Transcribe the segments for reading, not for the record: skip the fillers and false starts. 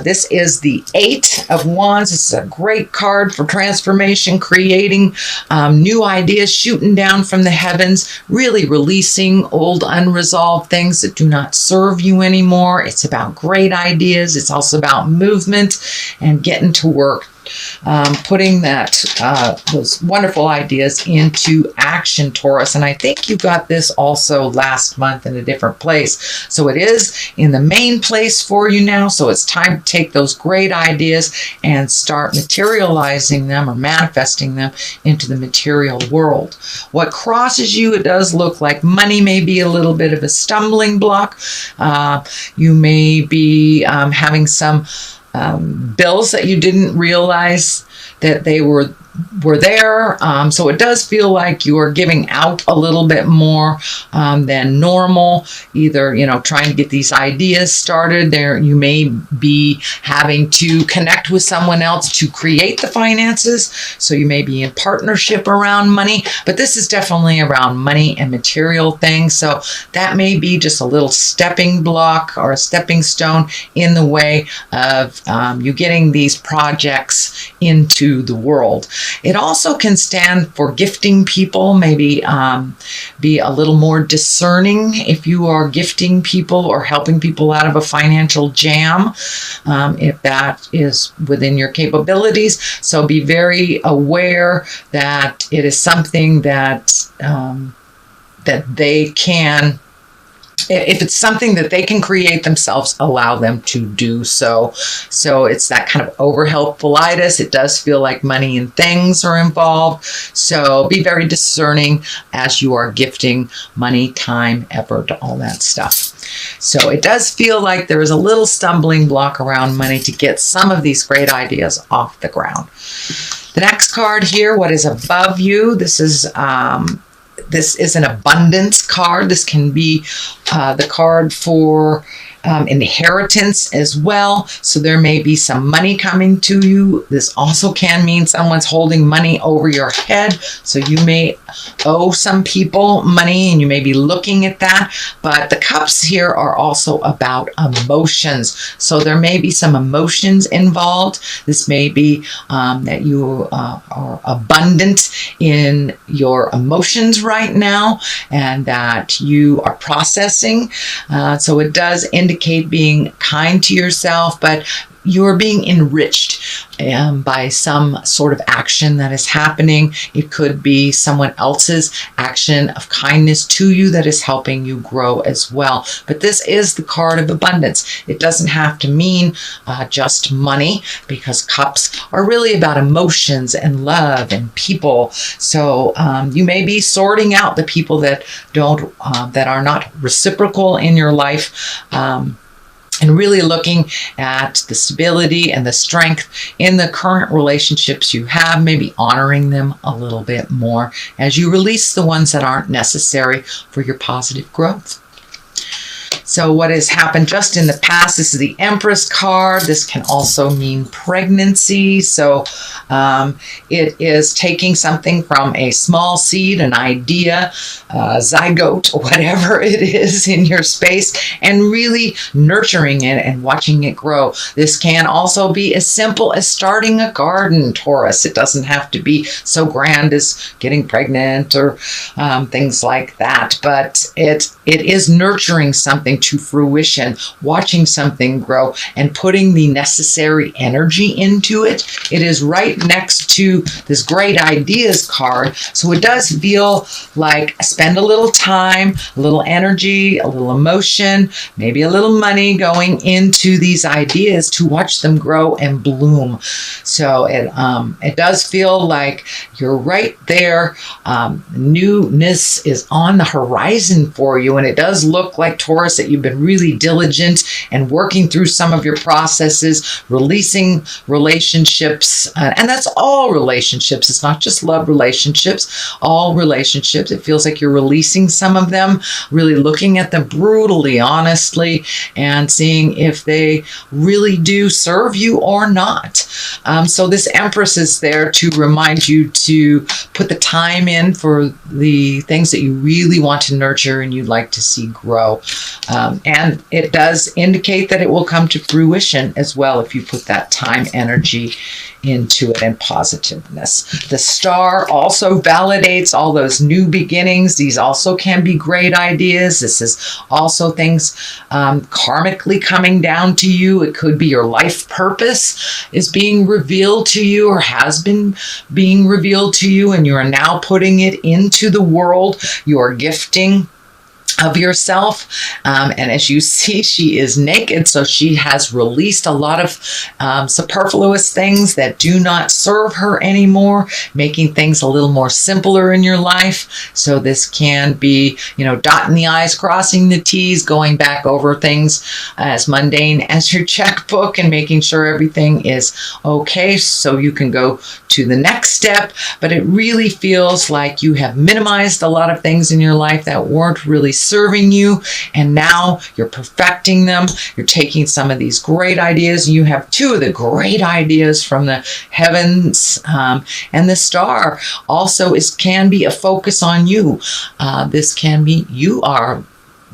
This is the Eight of Wands. This is a great card for transformation, creating new ideas, shooting down from the heavens, really releasing old unresolved things that do not serve you anymore. It's about great ideas. It's also about movement and getting to work. Putting those wonderful ideas into action, Taurus. And I think you got this also last month in a different place. So it is in the main place for you now. So it's time to take those great ideas and start materializing them or manifesting them into the material world. What crosses you, it does look like money may be a little bit of a stumbling block. You may be having some bills that you didn't realize that they were there. So it does feel like you are giving out a little bit more than normal. Either, trying to get these ideas started. There, you may be having to connect with someone else to create the finances. So you may be in partnership around money, but this is definitely around money and material things. So that may be just a little stepping block or a stepping stone in the way of you getting these projects into the world. It also can stand for gifting people, maybe be a little more discerning if you are gifting people or helping people out of a financial jam, if that is within your capabilities. So be very aware that it is something that they can, if it's something that they can create themselves, allow them to do so. So it's that kind of overhelpfulitis. It does feel like money and things are involved. So be very discerning as you are gifting money, time, effort, all that stuff. So it does feel like there is a little stumbling block around money to get some of these great ideas off the ground. The next card here, what is above you? This is an abundance card. This can be the card for inheritance as well. So there may be some money coming to you. This also can mean someone's holding money over your head. So you may owe some people money and you may be looking at that. But the cups here are also about emotions. So there may be some emotions involved. This may be that you are abundant in your emotions right now and that you are processing. So it does indicate being kind to yourself, but you're being enriched by some sort of action that is happening. It could be someone else's action of kindness to you that is helping you grow as well. But this is the card of abundance. It doesn't have to mean just money, because cups are really about emotions and love and people. So you may be sorting out the people that that are not reciprocal in your life. And really looking at the stability and the strength in the current relationships you have, maybe honoring them a little bit more as you release the ones that aren't necessary for your positive growth. So what has happened just in the past, this is the Empress card. This can also mean pregnancy. So it is taking something from a small seed, an idea, zygote, whatever it is in your space, and really nurturing it and watching it grow. This can also be as simple as starting a garden, Taurus. It doesn't have to be so grand as getting pregnant or things like that, but it is nurturing something to fruition, watching something grow and putting the necessary energy into it. It is right next to this great ideas card. So it does feel like spend a little time, a little energy, a little emotion, maybe a little money going into these ideas to watch them grow and bloom. So it does feel like you're right there. Newness is on the horizon for you. And it does look like, Taurus, that you've been really diligent and working through some of your processes, releasing relationships. And that's all relationships. It's not just love relationships, all relationships. It feels like you're releasing some of them, really looking at them brutally, honestly, and seeing if they really do serve you or not. So this Empress is there to remind you to put the time in for the things that you really want to nurture and you'd like to see grow. And it does indicate that it will come to fruition as well if you put that time, energy into it, and positiveness. The star also validates all those new beginnings. These also can be great ideas. This is also things karmically coming down to you. It could be your life purpose is being revealed to you, or has been being revealed to you, and you are now putting it into the world. You are gifting of yourself, and as you see, she is naked, so she has released a lot of superfluous things that do not serve her anymore, making things a little more simpler in your life. So this can be, dotting the I's, crossing the T's, going back over things as mundane as your checkbook, and making sure everything is okay so you can go to the next step. But it really feels like you have minimized a lot of things in your life that weren't really serving you, and now you're perfecting them. You're taking some of these great ideas, and you have two of the great ideas from the heavens, and the star also can be a focus on you. This can be, you are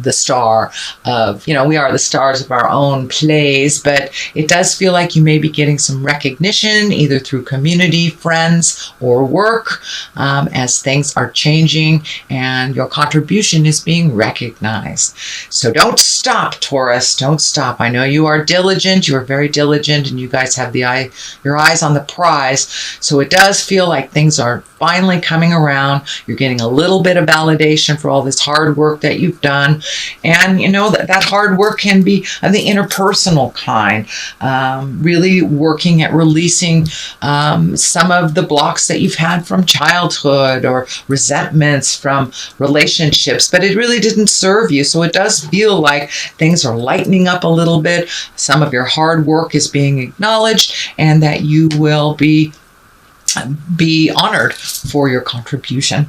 the star of, we are the stars of our own plays, but it does feel like you may be getting some recognition either through community, friends, or work, as things are changing and your contribution is being recognized. So don't stop, Taurus. Don't stop. I know you are diligent. You are very diligent, and you guys have your eyes on the prize. So it does feel like things are finally coming around. You're getting a little bit of validation for all this hard work that you've done. And that hard work can be of the interpersonal kind, really working at releasing some of the blocks that you've had from childhood, or resentments from relationships, but it really didn't serve you. So it does feel like things are lightening up a little bit. Some of your hard work is being acknowledged, and that you will be honored for your contribution.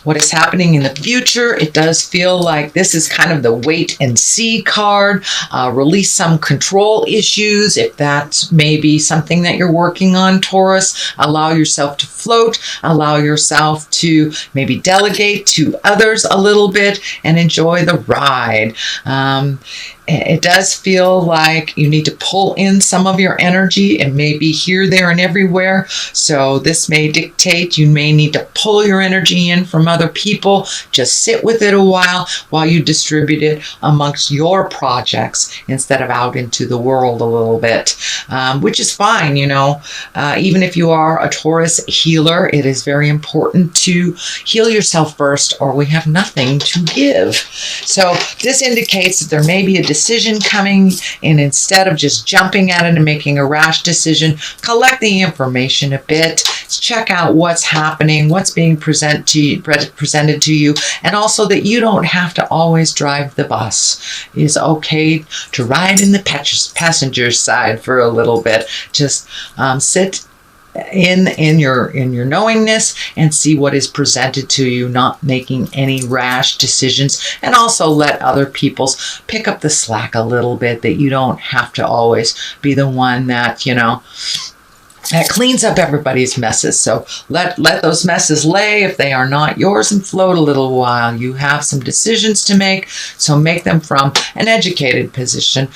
What is happening in the future? It does feel like this is kind of the wait and see card. Release some control issues. If that may be something that you're working on, Taurus, allow yourself to float. Allow yourself to maybe delegate to others a little bit and enjoy the ride. It does feel like you need to pull in some of your energy. It may be here, there, and everywhere. So this may dictate you may need to pull your energy in from other people. Just sit with it a while you distribute it amongst your projects instead of out into the world a little bit, which is fine. Even if you are a Taurus healer, it is very important to heal yourself first, or we have nothing to give. So this indicates that there may be a decision coming, and instead of just jumping at it and making a rash decision, collect the information a bit, check out what's happening, what's being presented to you, and also that you don't have to always drive the bus. It is okay to ride in the passenger side for a little bit. Just sit in your knowingness and see what is presented to you, not making any rash decisions, and also let other people's pick up the slack a little bit, that you don't have to always be the one that that cleans up everybody's messes. So let those messes lay if they are not yours, and float a little while. You have some decisions to make, so make them from an educated position.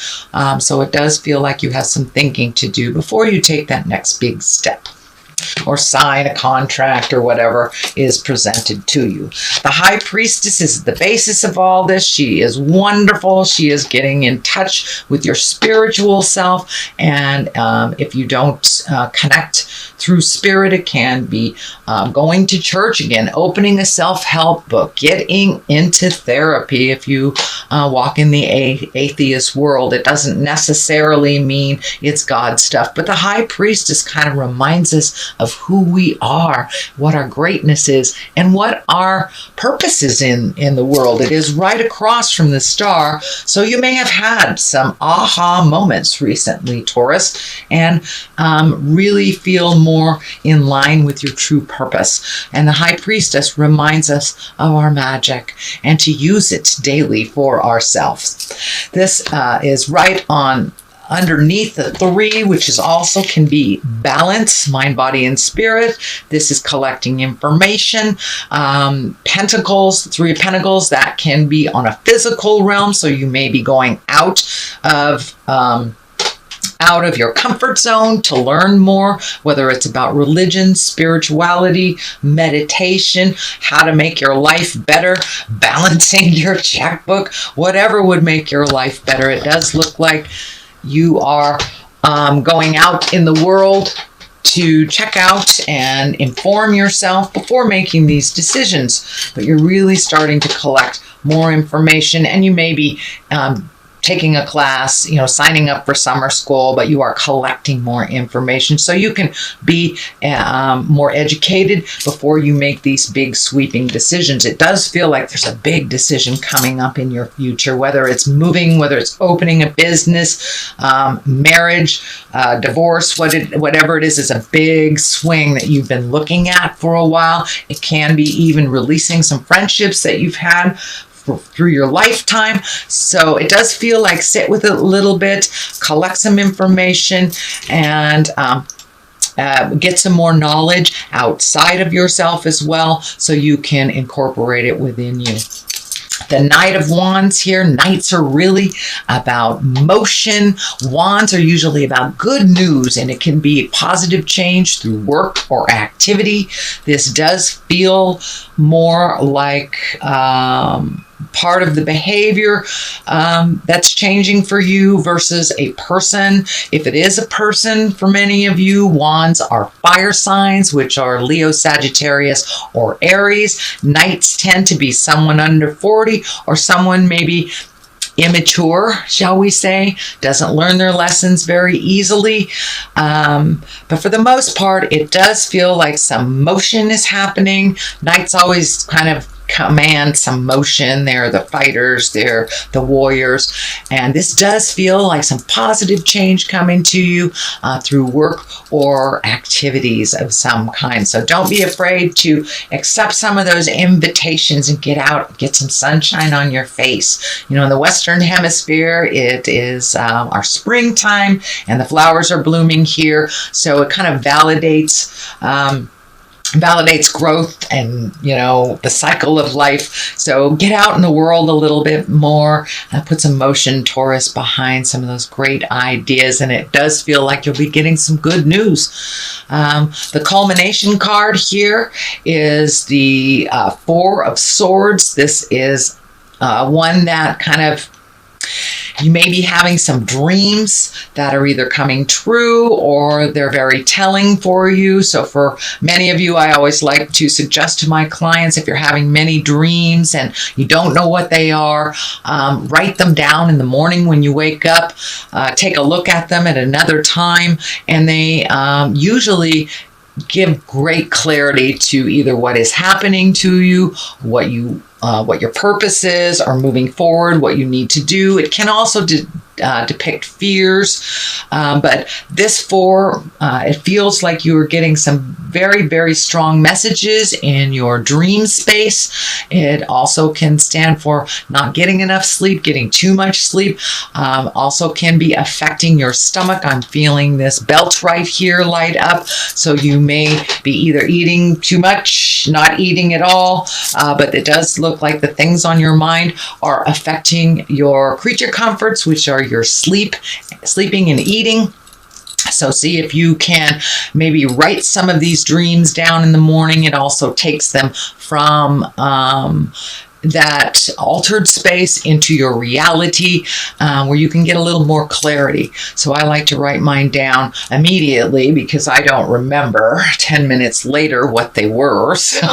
So it does feel like you have some thinking to do before you take that next big step, or sign a contract, or whatever is presented to you. The High Priestess is the basis of all this. She is wonderful. She is getting in touch with your spiritual self, and if you don't connect through spirit, it can be going to church again, opening a self-help book, getting into therapy. If you walk in the atheist world, it doesn't necessarily mean it's God stuff, but the High Priestess kind of reminds us of who we are, what our greatness is, and what our purpose is in the world. It is right across from the star. So you may have had some aha moments recently, Taurus, and really feel more in line with your true purpose. And the High Priestess reminds us of our magic and to use it daily for ourselves. This is right on underneath the 3, which is also can be balance, mind, body, and spirit. This is collecting information. Pentacles, 3 of Pentacles, that can be on a physical realm. So you may be going out of your comfort zone to learn more, whether it's about religion, spirituality, meditation, how to make your life better, balancing your checkbook, whatever would make your life better. It does look like you are going out in the world to check out and inform yourself before making these decisions, but you're really starting to collect more information, and you may be taking a class, signing up for summer school, but you are collecting more information so you can be more educated before you make these big sweeping decisions. It does feel like there's a big decision coming up in your future, whether it's moving, whether it's opening a business, marriage, divorce, whatever it is a big swing that you've been looking at for a while. It can be even releasing some friendships that you've had through your lifetime. So it does feel like sit with it a little bit, collect some information, and get some more knowledge outside of yourself as well, so you can incorporate it within you. The Knight of Wands here. Knights are really about motion. Wands are usually about good news, and it can be positive change through work or activity. This does feel more like part of the behavior that's changing for you versus a person. If it is a person, for many of you, Wands are fire signs, which are Leo, Sagittarius, or Aries. Knights tend to be someone under 40 or someone maybe immature, shall we say, doesn't learn their lessons very easily. But for the most part, it does feel like some motion is happening. Knights always kind of command some motion. They're the fighters, they're the warriors, and this does feel like some positive change coming to you through work or activities of some kind. So don't be afraid to accept some of those invitations and get out, get some sunshine on your face. In the Western Hemisphere, it is our springtime, and the flowers are blooming here, so it kind of validates growth and the cycle of life. So get out in the world a little bit more, put some motion, Taurus, behind some of those great ideas, and it does feel like you'll be getting some good news. The culmination card here is the 4 of Swords. This is one that kind of, you may be having some dreams that are either coming true or they're very telling for you. So for many of you, I always like to suggest to my clients, if you're having many dreams and you don't know what they are, write them down in the morning when you wake up. Take a look at them at another time, and they usually give great clarity to either what is happening to you, what your purpose is, or moving forward, what you need to do. It can also depict fears, but this 4, it feels like you are getting some very, very strong messages in your dream space. It also can stand for not getting enough sleep, getting too much sleep. Also can be affecting your stomach. I'm feeling this belt right here light up, so you may be either eating too much, not eating at all, but it does look like the things on your mind are affecting your creature comforts, which are your sleeping and eating. So see if you can maybe write some of these dreams down in the morning. It also takes them from that altered space into your reality, where you can get a little more clarity. So I like to write mine down immediately because I don't remember 10 minutes later what they were. So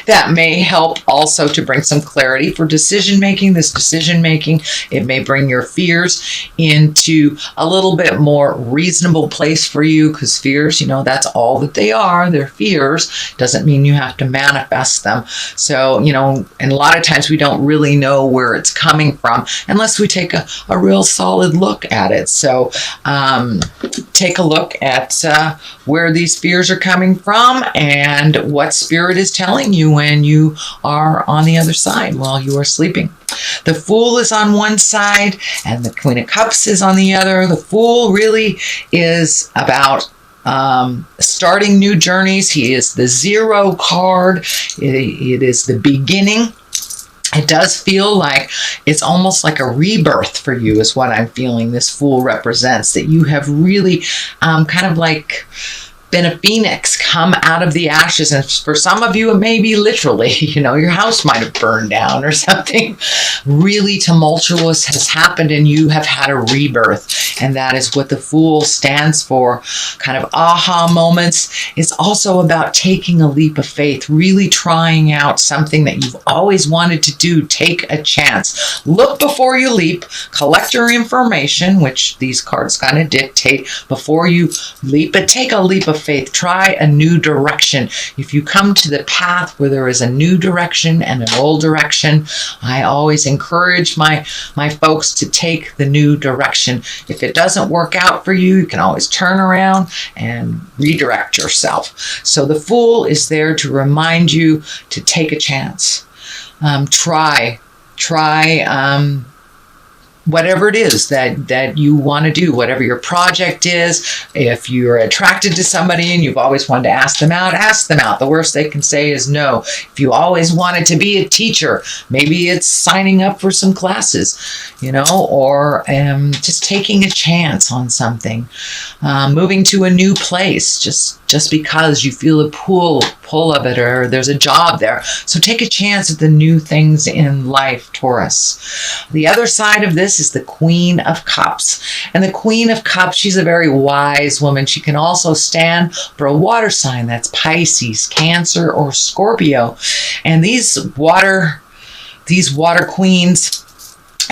that may help also to bring some clarity for decision making. This decision making, it may bring your fears into a little bit more reasonable place for you, because fears, that's all that they are. They're fears. Doesn't mean you have to manifest them. So, in life, lot of times we don't really know where it's coming from unless we take a real solid look at it. So take a look at where these fears are coming from and what spirit is telling you when you are on the other side while you are sleeping. The Fool is on one side and the Queen of Cups is on the other. The Fool really is about starting new journeys. He is the 0 card. It is the beginning. It does feel like it's almost like a rebirth for you is what I'm feeling this Fool represents, that you have really kind of like been a phoenix, come out of the ashes. And for some of you, it may be literally, you know, your house might have burned down or something really tumultuous has happened and you have had a rebirth. And that is what the Fool stands for, kind of aha moments. It's also about taking a leap of faith, really trying out something that you've always wanted to do. Take a chance. Look before you leap. Collect your information, which these cards kind of dictate before you leap, but take a leap of faith. Try a new direction. If you come to the path where there is a new direction and an old direction, I always encourage my folks to take the new direction. If it doesn't work out for you, you can always turn around and redirect yourself. So the Fool is there to remind you to take a chance. Try whatever it is that you want to do, whatever your project is. If you're attracted to somebody and you've always wanted to ask them out, ask them out. The worst they can say is no. If you always wanted to be a teacher, maybe it's signing up for some classes, you know, or just taking a chance on something. Moving to a new place just because you feel a pull of it, or there's a job there. So take a chance at the new things in life, Taurus. The other side of this is the Queen of Cups. And the Queen of Cups, she's a very wise woman. She can also stand for a water sign. That's Pisces, Cancer, or Scorpio. And these water queens,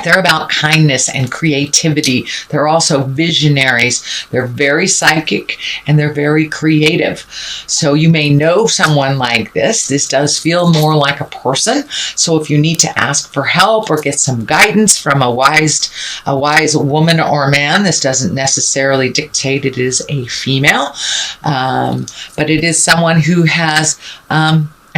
they're about kindness and creativity. They're also visionaries. They're very psychic and they're very creative. So you may know someone like this. This does feel more like a person. So if you need to ask for help or get some guidance from a wise woman or man, this doesn't necessarily dictate it is a female, but it is someone who has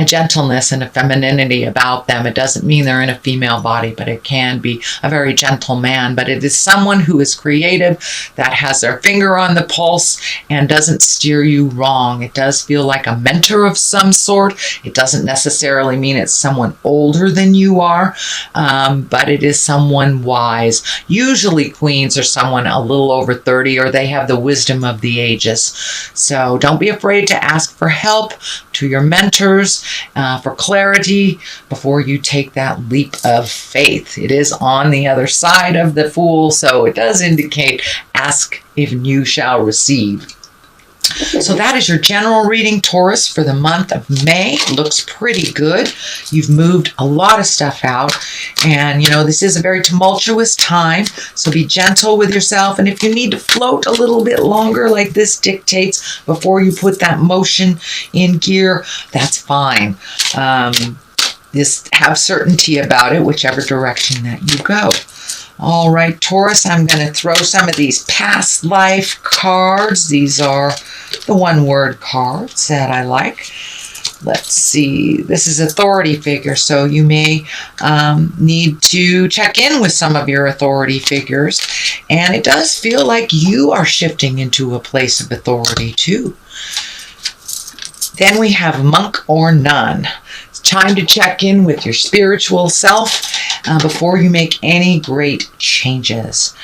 a gentleness and a femininity about them. It doesn't mean they're in a female body, but it can be a very gentle man. But it is someone who is creative, that has their finger on the pulse and doesn't steer you wrong. It does feel like a mentor of some sort. It doesn't necessarily mean it's someone older than you are, but it is someone wise. Usually queens are someone a little over 30, or they have the wisdom of the ages. So don't be afraid to ask for help to your mentors, for clarity before you take that leap of faith. It is on the other side of the Fool, so it does indicate ask and you shall receive. So that is your general reading, Taurus, for the month of May. Looks pretty good. You've moved a lot of stuff out. And, you know, this is a very tumultuous time. So be gentle with yourself. And if you need to float a little bit longer, like this dictates, before you put that motion in gear, that's fine. Just have certainty about it, whichever direction that you go. All right, Taurus, I'm going to throw some of these past life cards. These are the one-word cards that I like. Let's see. This is authority figure, so you may need to check in with some of your authority figures. And it does feel like you are shifting into a place of authority, too. Then we have Monk or Nun. It's time to check in with your spiritual self before you make any great changes.